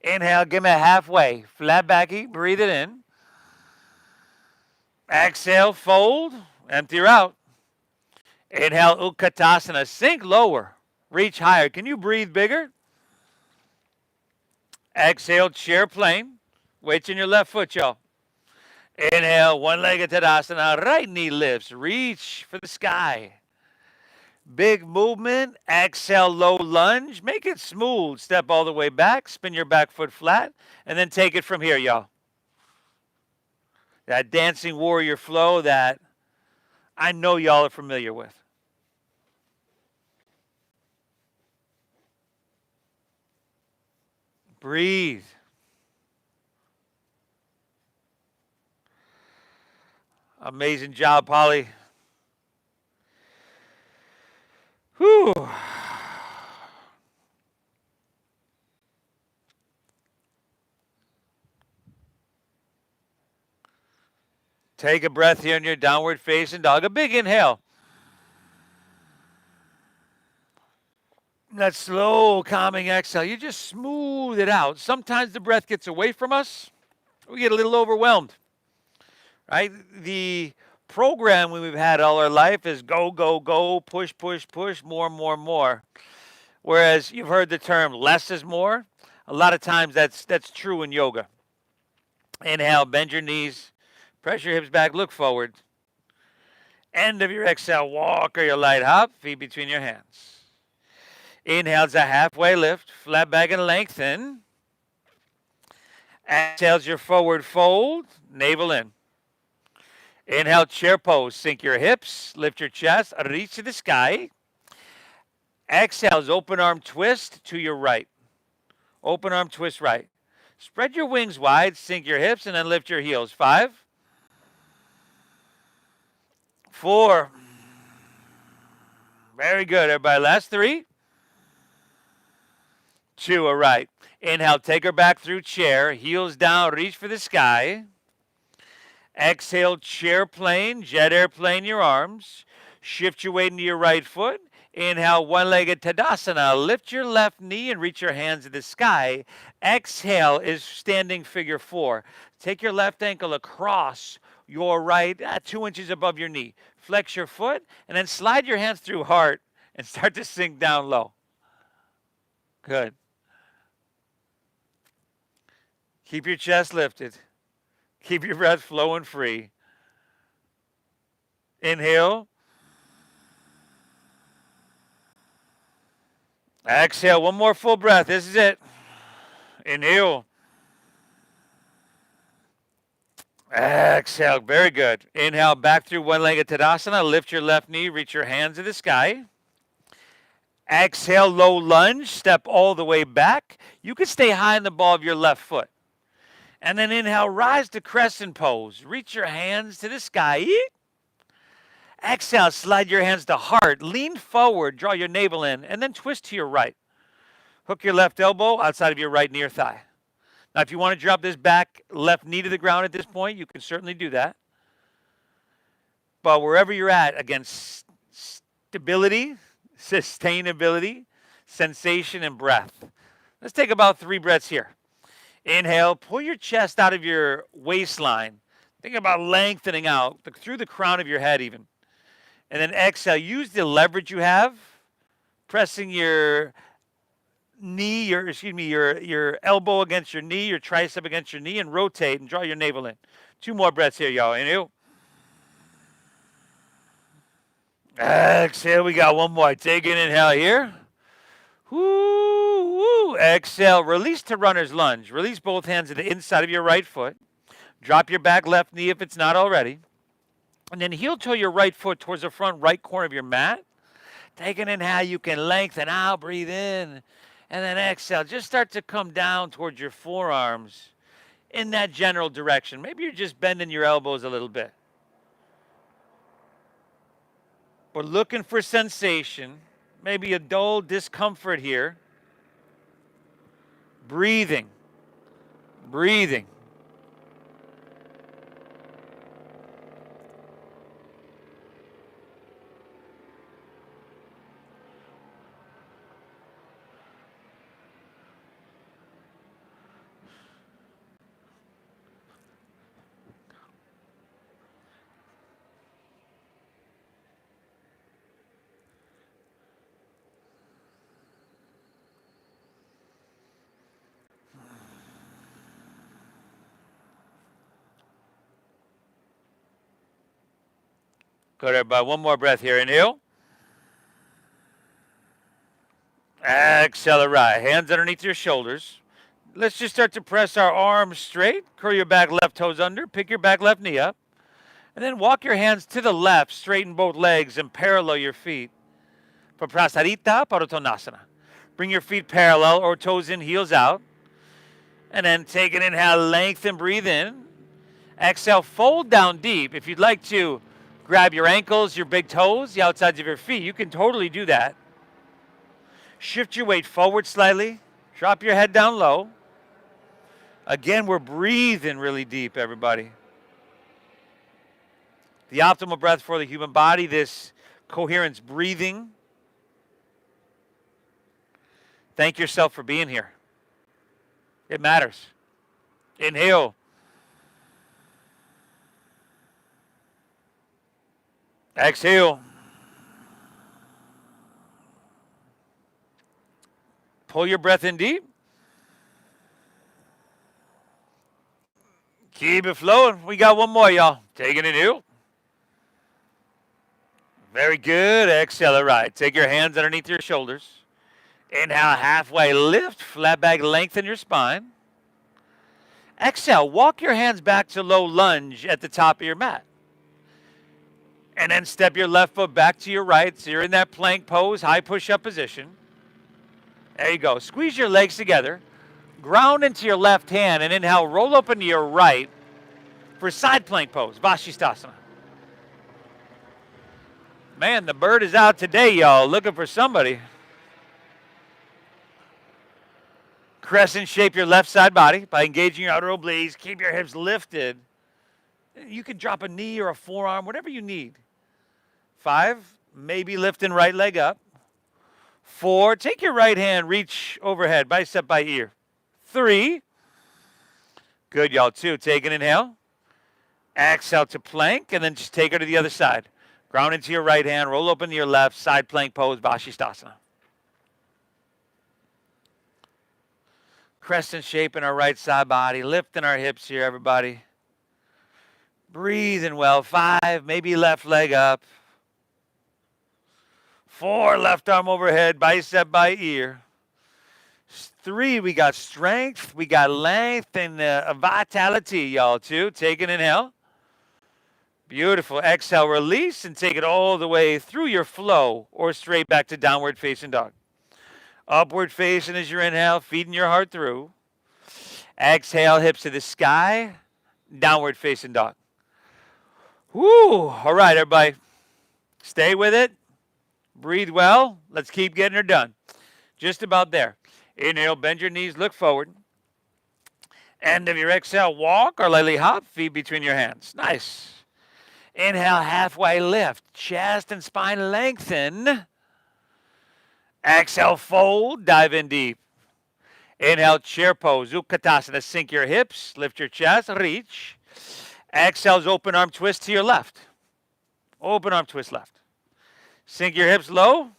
Inhale, give me a halfway. Flat backy, breathe it in. Exhale, fold, empty her out. Inhale, Utkatasana, sink lower, reach higher. Can you breathe bigger? Exhale, chair plane. Weights in your left foot, y'all. Inhale, one-legged Tadasana, right knee lifts, reach for the sky. Big movement, exhale, low lunge, make it smooth. Step all the way back, spin your back foot flat, and then take it from here, y'all. That dancing warrior flow that I know y'all are familiar with. Breathe. Amazing job, Polly. Whew. Take a breath here in your downward facing dog. A big inhale. that slow, calming exhale, you just smooth it out. Sometimes the breath gets away from us. We get a little overwhelmed, right? The program we've had all our life is go, go, go, push, push, push, more, more, more. Whereas you've heard the term less is more. A lot of times that's true in yoga. Inhale, bend your knees, press your hips back, look forward. End of your exhale, walk or your light hop, feet between your hands. Inhale's a halfway lift, flat back and lengthen. Exhale's your forward fold, navel in. Inhale, chair pose, sink your hips, lift your chest, reach to the sky. Exhale's open arm twist to your right. Open arm twist right. Spread your wings wide, sink your hips, and then lift your heels. 5, 4. Very good, everybody. Last 3, 2. All right. Inhale, take her back through chair. Heels down, reach for the sky. Exhale, chair plane, jet airplane your arms. Shift your weight into your right foot. Inhale, one-legged Tadasana. Lift your left knee and reach your hands to the sky. Exhale is standing figure 4. Take your left ankle across your right, 2 inches above your knee. Flex your foot, and then slide your hands through heart and start to sink down low. Good. Keep your chest lifted. Keep your breath flowing free. Inhale. Exhale, one more full breath. This is it. Inhale. Exhale, very good. Inhale, back through one-legged Tadasana. Lift your left knee, reach your hands to the sky. Exhale, low lunge, step all the way back. You can stay high in the ball of your left foot. And then inhale, rise to crescent pose. Reach your hands to the sky. Exhale, slide your hands to heart. Lean forward, draw your navel in, and then twist to your right. Hook your left elbow outside of your right knee or thigh. Now, if you want to drop this back left knee to the ground at this point, you can certainly do that. But wherever you're at, again, stability, sustainability, sensation, and breath. Let's take about 3 breaths here. Inhale, pull your chest out of your waistline. Think about lengthening out through the crown of your head even. And then exhale, use the leverage you have, pressing your knee, your elbow against your knee, your tricep against your knee, and rotate and draw your navel in. 2 more breaths here, y'all. Inhale. Exhale, we got 1 more. Take an inhale here. Woo, woo. Exhale, release to runner's lunge. Release both hands to the inside of your right foot. Drop your back left knee if it's not already. And then heel toe your right foot towards the front right corner of your mat. Take an inhale, you can lengthen out, breathe in. And then exhale, just start to come down towards your forearms in that general direction. Maybe you're just bending your elbows a little bit. But looking for sensation, maybe a dull discomfort here. Breathing, breathing. Good, everybody. 1 more breath here. Inhale. Exhale, right. Hands underneath your shoulders. Let's just start to press our arms straight. Curl your back left toes under. Pick your back left knee up. And then walk your hands to the left. Straighten both legs and parallel your feet. For Prasarita Padottanasana. Bring your feet parallel or toes in, heels out. And then take an inhale, lengthen, breathe in. Exhale, fold down deep. If you'd like to grab your ankles, your big toes, the outsides of your feet, you can totally do that. Shift your weight forward slightly. Drop your head down low. Again, we're breathing really deep, everybody. The optimal breath for the human body, this coherence breathing. Thank yourself for being here. It matters. Inhale. Exhale. Pull your breath in deep. Keep it flowing. We got one more, y'all. Take an inhale. Very good. Exhale it right. Take your hands underneath your shoulders. Inhale, halfway lift. Flat back, lengthen your spine. Exhale, walk your hands back to low lunge at the top of your mat. And then step your left foot back to your right. So you're in that plank pose, high push-up position. There you go. Squeeze your legs together. Ground into your left hand and inhale, roll up into your right for side plank pose, Vashisthasana. Man, the bird is out today, y'all, looking for somebody. Crescent shape your left side body by engaging your outer obliques. Keep your hips lifted. You can drop a knee or a forearm, whatever you need. 5, maybe lifting right leg up. 4, take your right hand, reach overhead, bicep by ear. 3, good, y'all. 2, take an inhale. Exhale to plank, and then just take her to the other side. Ground into your right hand, roll up into your left, side plank pose, Vashisthasana. Crescent shape in our right side body, lifting our hips here, everybody. Breathing well. 5, maybe left leg up. 4, left arm overhead, bicep by ear. 3, we got strength, we got length, and vitality, y'all, too. Take an inhale. Beautiful. Exhale, release, and take it all the way through your flow or straight back to downward facing dog. Upward facing as your inhale, feeding your heart through. Exhale, hips to the sky, downward facing dog. Woo! All right, everybody. Stay with it. Breathe well. Let's keep getting her done. Just about there. Inhale, bend your knees, look forward. End of your exhale, walk or lightly hop, feet between your hands. Nice. Inhale, halfway lift. Chest and spine lengthen. Exhale, fold, dive in deep. Inhale, chair pose, Utkatasana. Sink your hips, lift your chest, reach. Exhale, open arm twist to your left. Open arm twist left. Sink your hips low,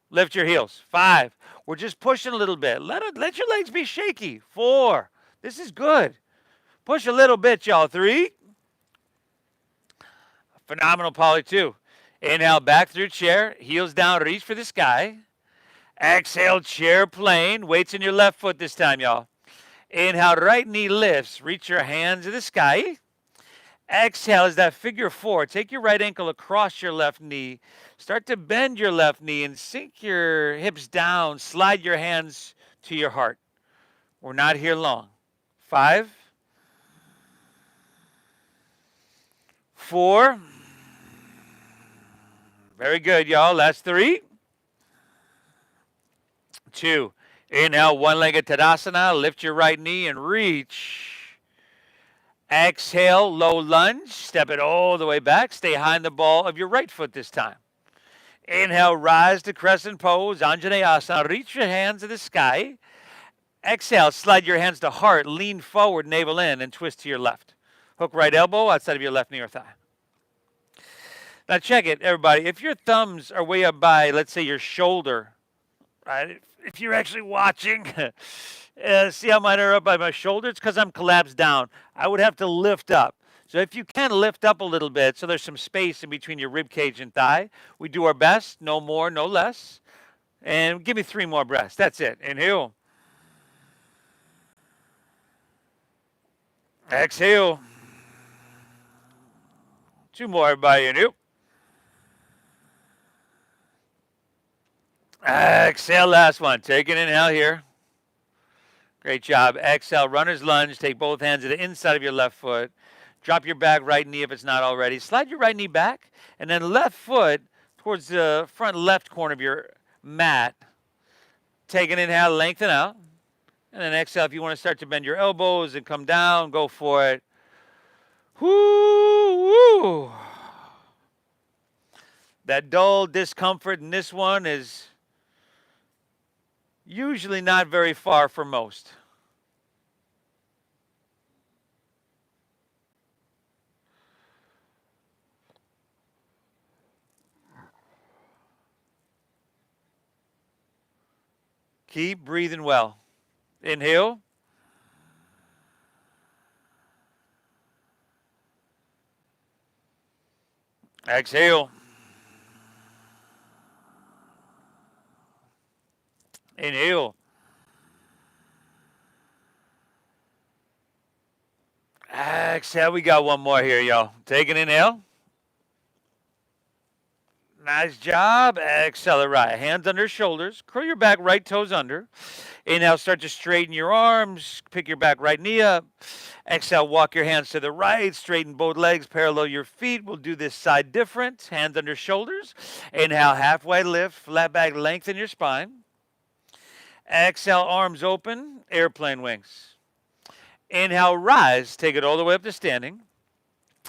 lift your heels. 5, we're just pushing a little bit. Let your legs be shaky. 4, this is good. Push a little bit, y'all. 3, phenomenal, Polly. 2, inhale, back through chair, heels down, reach for the sky. Exhale, chair plane. Weights in your left foot this time, y'all. Inhale, right knee lifts. Reach your hands to the sky. Exhale is that figure 4. Take your right ankle across your left knee. Start to bend your left knee and sink your hips down. Slide your hands to your heart. We're not here long. 5, 4. Very good, y'all. Last 3. 2. Inhale, one-legged Tadasana. Lift your right knee and reach. Exhale, low lunge. Step it all the way back. Stay high in the ball of your right foot this time. Inhale, rise to crescent pose, Anjaneyasana. Reach your hands to the sky. Exhale, slide your hands to heart. Lean forward, navel in, and twist to your left. Hook right elbow outside of your left knee or thigh. Now check it, everybody. If your thumbs are way up by, let's say, your shoulder, right? If you're actually watching, see how mine are up by my shoulder? It's because I'm collapsed down. I would have to lift up. So if you can lift up a little bit so there's some space in between your rib cage and thigh, we do our best, no more, no less. And give me 3 more breaths. That's it. Inhale. Exhale. 2 more, everybody. Inhale. Exhale, last one. Take an inhale here. Great job. Exhale, runner's lunge. Take both hands to the inside of your left foot. Drop your back right knee if it's not already. Slide your right knee back, and then left foot towards the front left corner of your mat. Take an inhale, lengthen out. And then exhale, if you want to start to bend your elbows and come down, go for it. Whoo! That dull discomfort in this one is Usually not very far from most. Keep breathing well. Inhale. Exhale. Inhale. Exhale. We got one more here, y'all. Take an inhale. Nice job. Accelerate. Hands under shoulders. Curl your back, right toes under. Inhale, start to straighten your arms. Pick your back right knee up. Exhale, walk your hands to the right. Straighten both legs, parallel your feet. We'll do this side different. Hands under shoulders. Inhale, halfway lift. Flat back, lengthen your spine. Exhale, arms open. Airplane wings. Inhale, rise. Take it all the way up to standing.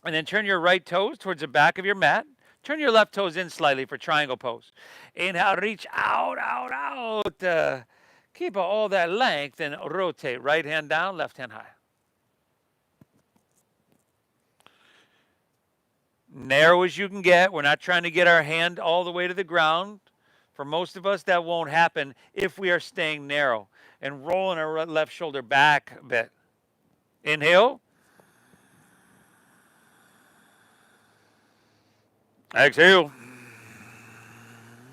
And then turn your right toes towards the back of your mat. Turn your left toes in slightly for triangle pose. Inhale, reach out, out, out. Keep all that length and rotate. Right hand down, left hand high. Narrow as you can get. We're not trying to get our hand all the way to the ground. For most of us, that won't happen if we are staying narrow and rolling our left shoulder back a bit. Inhale. Exhale.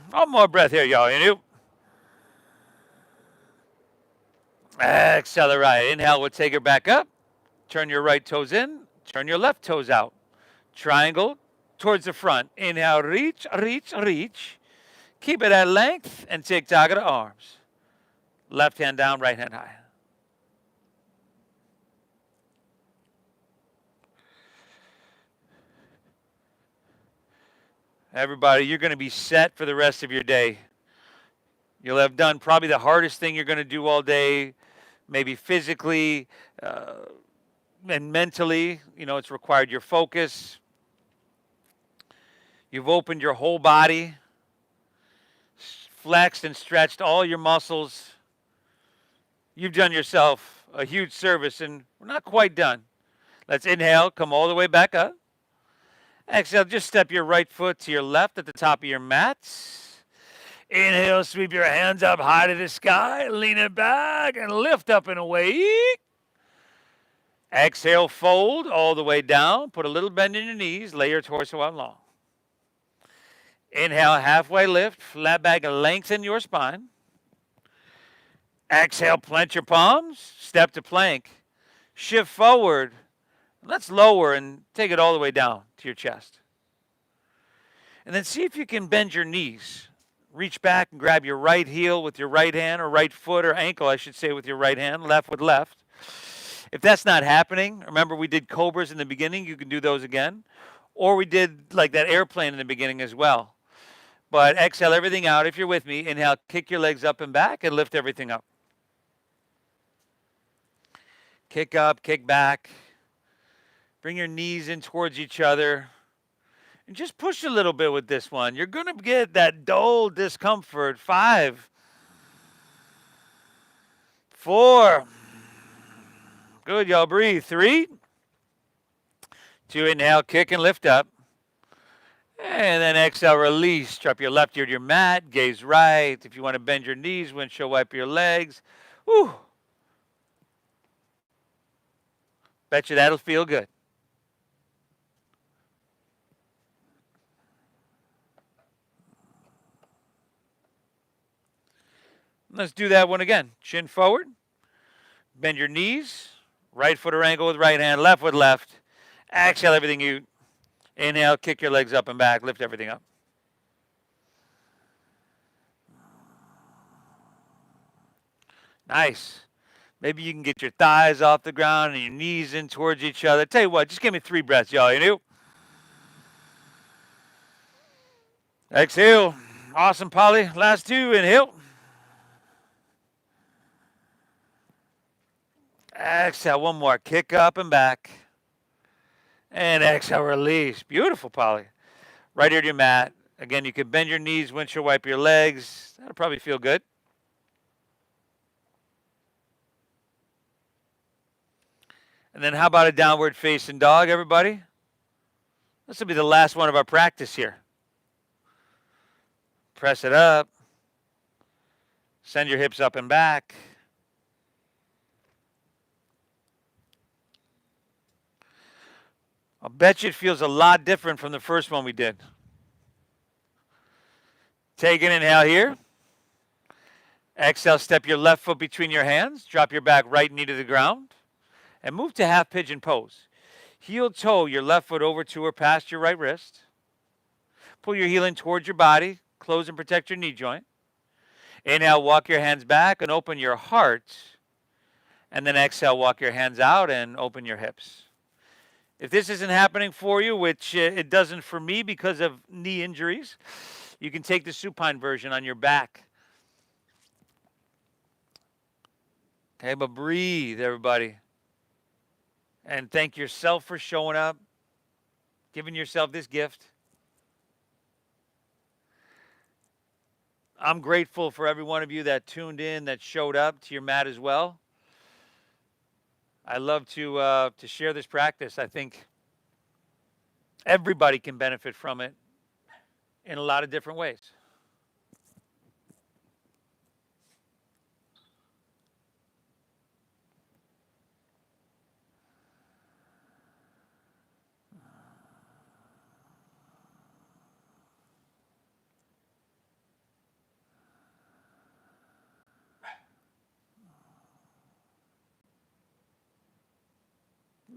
One more breath here, y'all. Inhale. Accelerate. Inhale, we'll take it back up. Turn your right toes in. Turn your left toes out. Triangle towards the front. Inhale, reach, reach, reach. Keep it at length and take target of arms. Left hand down, right hand high. Everybody, you're going to be set for the rest of your day. You'll have done probably the hardest thing you're going to do all day, maybe physically and mentally. You know, it's required your focus. You've opened your whole body, flexed and stretched all your muscles. You've done yourself a huge service, and we're not quite done. Let's inhale, come all the way back up. Exhale, just step your right foot to your left at the top of your mat. Inhale, sweep your hands up high to the sky, lean it back, and lift up and away. Exhale, fold all the way down. Put a little bend in your knees. Lay your torso out long. Inhale, halfway lift. Flat back and lengthen your spine. Exhale, plant your palms. Step to plank. Shift forward. Let's lower and take it all the way down to your chest. And then see if you can bend your knees. Reach back and grab your right heel with your right hand, or right foot or ankle, I should say, with your right hand, left with left. If that's not happening, remember we did cobras in the beginning. You can do those again. Or we did like that airplane in the beginning as well. But exhale everything out. If you're with me, inhale, kick your legs up and back and lift everything up. Kick up, kick back. Bring your knees in towards each other. And just push a little bit with this one. You're going to get that dull discomfort. 5, 4. Good, y'all. Breathe. 3, 2. Inhale, kick and lift up. And then exhale, release. Drop your left ear to your mat. Gaze right. If you want to bend your knees, windshield wipe your legs. Woo. Bet you that'll feel good. Let's do that one again. Chin forward. Bend your knees. Right foot or ankle with right hand. Left with left. Exhale everything you. Inhale, kick your legs up and back. Lift everything up. Nice. Maybe you can get your thighs off the ground and your knees in towards each other. Tell you what, just give me 3 breaths, y'all. You know? Exhale. Awesome, Polly. Last 2. Inhale. Exhale. One more. Kick up and back. And exhale. Release. Beautiful, Polly. Right here to your mat. Again, you can bend your knees, windshield wipe your legs. That'll probably feel good. And then how about a downward facing dog, everybody? This will be the last one of our practice here. Press it up. Send your hips up and back. I'll bet you it feels a lot different from the first one we did. Take an inhale here. Exhale, step your left foot between your hands. Drop your back right knee to the ground. And move to half pigeon pose. Heel toe your left foot over to or past your right wrist. Pull your heel in towards your body. Close and protect your knee joint. Inhale, walk your hands back and open your heart. And then exhale, walk your hands out and open your hips. If this isn't happening for you, which it doesn't for me because of knee injuries, you can take the supine version on your back. Okay, but breathe, everybody. And thank yourself for showing up, giving yourself this gift. I'm grateful for every one of you that tuned in, that showed up to your mat as well. I love to share this practice. I think everybody can benefit from it in a lot of different ways.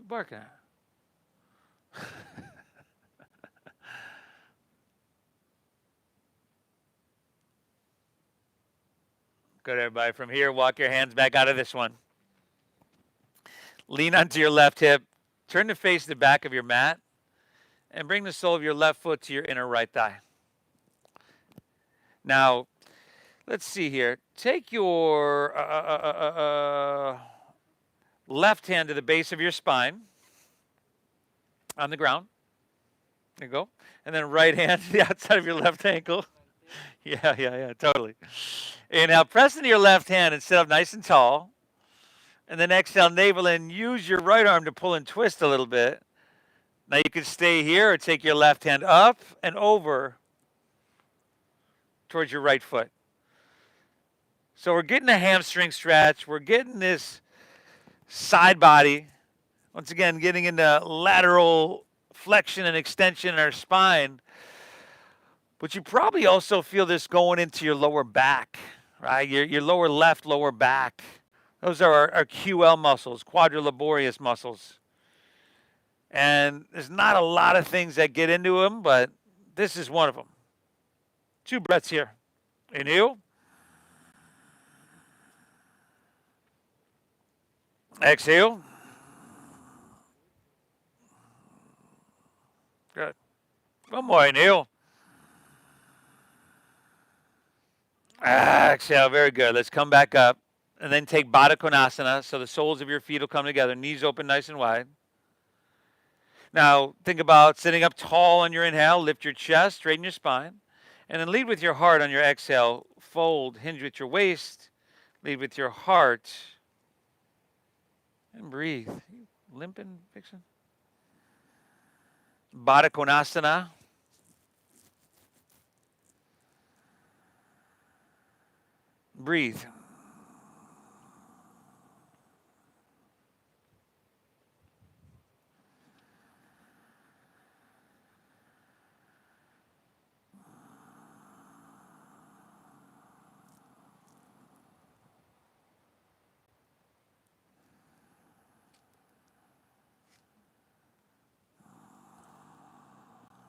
Barking at. Good, everybody. From here, walk your hands back out of this one. Lean onto your left hip. Turn to face the back of your mat. And bring the sole of your left foot to your inner right thigh. Now, let's see here. Take your left hand to the base of your spine on the ground. There you go. And then right hand to the outside of your left ankle. Yeah, totally. Inhale, press into your left hand and sit up nice and tall. And then exhale, navel in. Use your right arm to pull and twist a little bit. Now you can stay here or take your left hand up and over towards your right foot. So we're getting a hamstring stretch. We're getting this side body. Once again, getting into lateral flexion and extension in our spine. But you probably also feel this going into your lower back, right? Your lower left, lower back. Those are our QL muscles, quadrilaborius muscles. And there's not a lot of things that get into them, but this is one of them. 2 breaths here. Inhale. Exhale. Good. One more. Inhale. Exhale. Very good. Let's come back up. And then take Baddha Konasana. So the soles of your feet will come together. Knees open nice and wide. Now, think about sitting up tall on your inhale. Lift your chest, straighten your spine. And then lead with your heart on your exhale. Fold, hinge with your waist. Lead with your heart. And breathe. Limping, Vixen? Baddha Konasana. Breathe.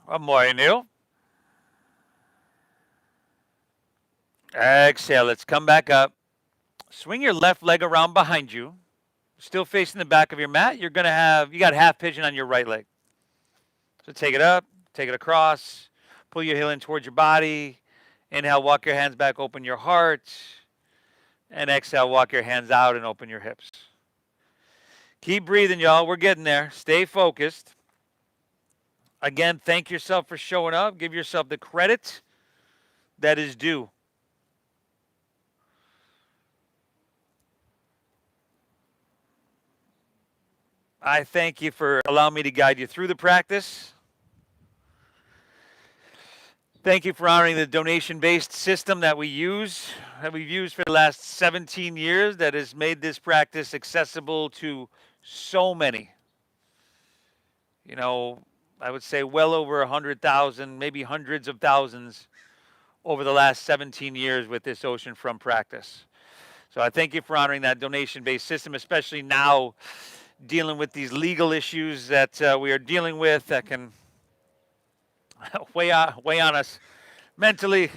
One more. Inhale. Exhale. Let's come back up. Swing your left leg around behind you. Still facing the back of your mat. You got half pigeon on your right leg. So take it up, take it across, pull your heel in towards your body. Inhale, walk your hands back, open your heart. And exhale, walk your hands out and open your hips. Keep breathing, y'all. We're getting there. Stay focused. Again, thank yourself for showing up. Give yourself the credit that is due. I thank you for allowing me to guide you through the practice. Thank you for honoring the donation-based system that we've used for the last 17 years, that has made this practice accessible to so many. You know, I would say well over 100,000, maybe hundreds of thousands over the last 17 years with this oceanfront practice. So I thank you for honoring that donation-based system, especially now dealing with these legal issues that we are dealing with that can weigh on us mentally,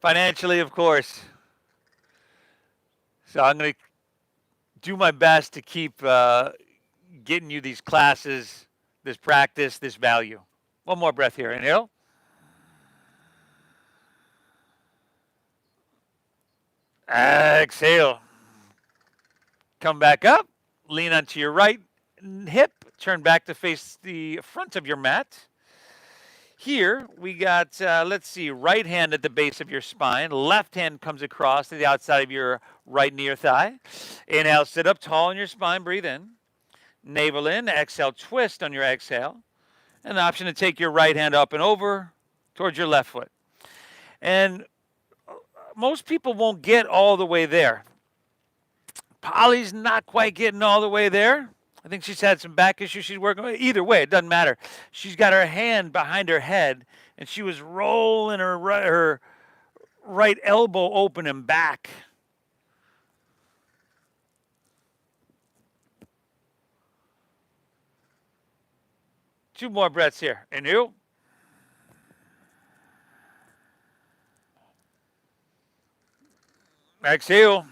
financially, of course. So I'm going to do my best to keep getting you these classes, this practice, this value. One more breath here. Inhale. Exhale. Come back up. Lean onto your right hip. Turn back to face the front of your mat. Here we got, let's see, right hand at the base of your spine. Left hand comes across to the outside of your right near thigh. Inhale, sit up tall in your spine. Breathe in. Navel in. Exhale, twist on your exhale. And the option to take your right hand up and over towards your left foot. And most people won't get all the way there. Polly's not quite getting all the way there. I think she's had some back issues she's working with. Either way, it doesn't matter. She's got her hand behind her head, and she was rolling her right elbow open and back. Two more breaths here. Inhale. Exhale.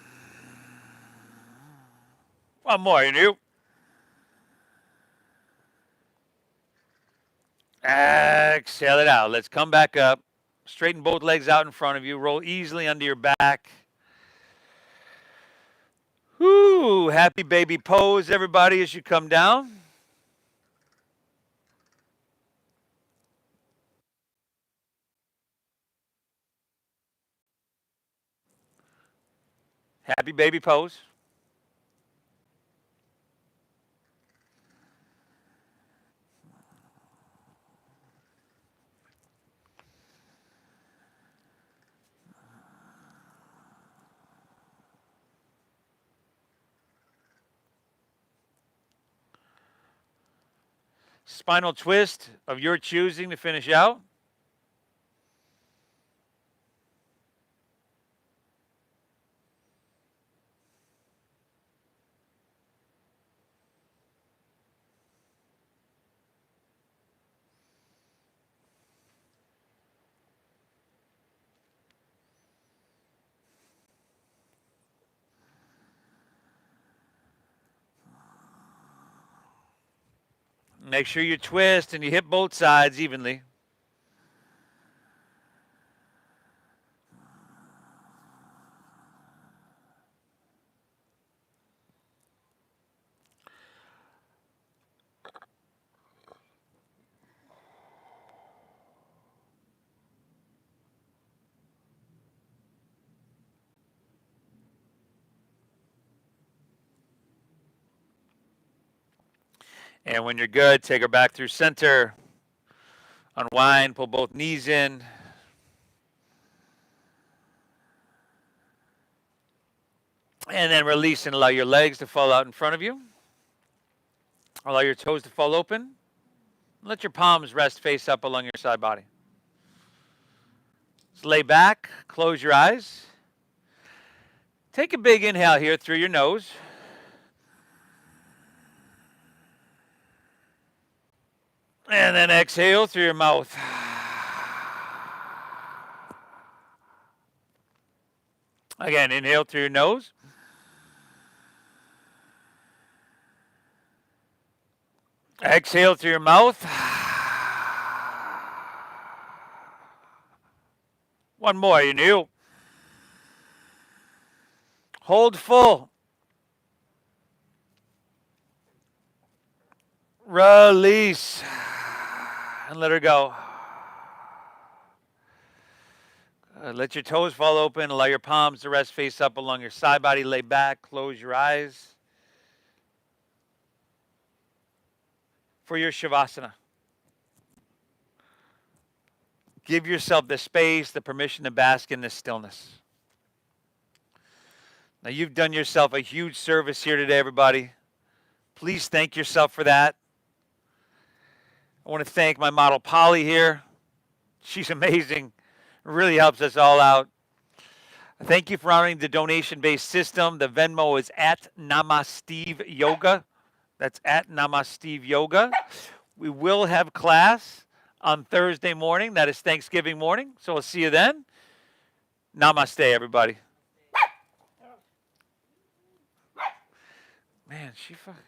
One more. Inhale. Exhale it out. Let's come back up. Straighten both legs out in front of you. Roll easily under your back. Whoo, happy baby pose, everybody, as you come down. Happy baby pose. Spinal twist of your choosing to finish out. Make sure you twist and you hit both sides evenly. And when you're good, take her back through center. Unwind, pull both knees in. And then release and allow your legs to fall out in front of you. Allow your toes to fall open. Let your palms rest face up along your side body. Just lay back, close your eyes. Take a big inhale here through your nose. And then exhale through your mouth. Again, inhale through your nose. Exhale through your mouth. One more, inhale. Hold full. Release. And let her go. Let your toes fall open. Allow your palms to rest face up along your side body. Lay back. Close your eyes. For your Shavasana. Give yourself the space, the permission to bask in this stillness. Now, you've done yourself a huge service here today, everybody. Please thank yourself for that. I want to thank my model, Polly, here. She's amazing. It really helps us all out. Thank you for honoring the donation-based system. The Venmo is at Namasteve Yoga. That's at Namasteve Yoga. We will have class on Thursday morning. That is Thanksgiving morning. So we'll see you then. Namaste, everybody. Man, she fucking...